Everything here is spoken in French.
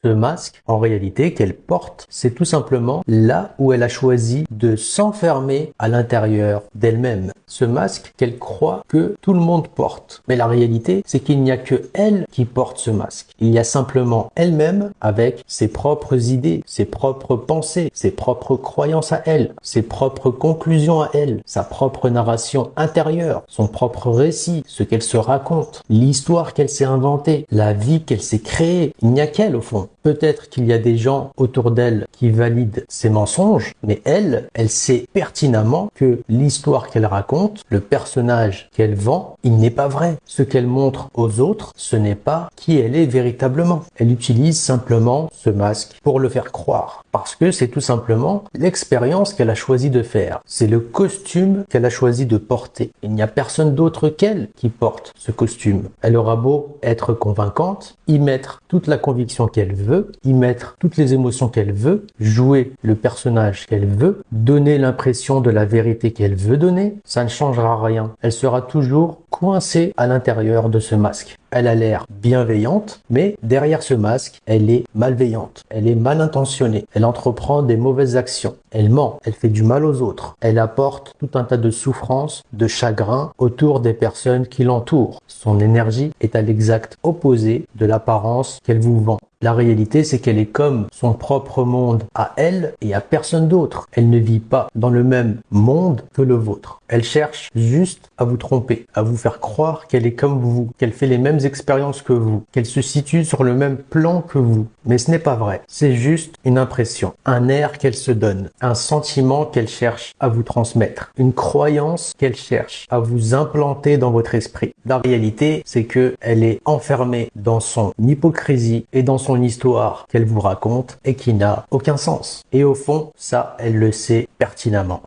Ce masque, en réalité, qu'elle porte, c'est tout simplement là où elle a choisi de s'enfermer à l'intérieur d'elle-même. Ce masque qu'elle croit que tout le monde porte. Mais la réalité, c'est qu'il n'y a que elle qui porte ce masque. Il y a simplement elle-même avec ses propres idées, ses propres pensées, ses propres croyances à elle, ses propres conclusions à elle, sa propre narration intérieure, son propre récit, ce qu'elle se raconte, l'histoire qu'elle s'est inventée, la vie qu'elle s'est créée. Il n'y a qu'elle au fond. Peut-être qu'il y a des gens autour d'elle qui valident ses mensonges, mais elle sait pertinemment que l'histoire qu'elle raconte, le personnage qu'elle vend, il n'est pas vrai. Ce qu'elle montre aux autres, ce n'est pas qui elle est véritablement. Elle utilise simplement ce masque pour le faire croire. Parce que c'est tout simplement l'expérience qu'elle a choisi de faire. C'est le costume qu'elle a choisi de porter. Il n'y a personne d'autre qu'elle qui porte ce costume. Elle aura beau être convaincante, y mettre toute la conviction qu'elle veut, y mettre toutes les émotions qu'elle veut, jouer le personnage qu'elle veut, donner l'impression de la vérité qu'elle veut donner, ça ne changera rien. Elle sera toujours coincée à l'intérieur de ce masque. Elle a l'air bienveillante, mais derrière ce masque, elle est malveillante. Elle est mal intentionnée. Elle entreprend des mauvaises actions. Elle ment. Elle fait du mal aux autres. Elle apporte tout un tas de souffrances, de chagrin autour des personnes qui l'entourent. Son énergie est à l'exact opposé de l'apparence qu'elle vous vend. La réalité, c'est qu'elle est comme son propre monde à elle et à personne d'autre. Elle ne vit pas dans le même monde que le vôtre. Elle cherche juste à vous tromper, à vous faire croire qu'elle est comme vous, qu'elle fait les mêmes expériences que vous, qu'elle se situe sur le même plan que vous. Mais ce n'est pas vrai. C'est juste une impression, un air qu'elle se donne, un sentiment qu'elle cherche à vous transmettre, une croyance qu'elle cherche à vous implanter dans votre esprit. La réalité, c'est que elle est enfermée dans son hypocrisie et dans son histoire qu'elle vous raconte et qui n'a aucun sens. Et au fond, ça, elle le sait pertinemment.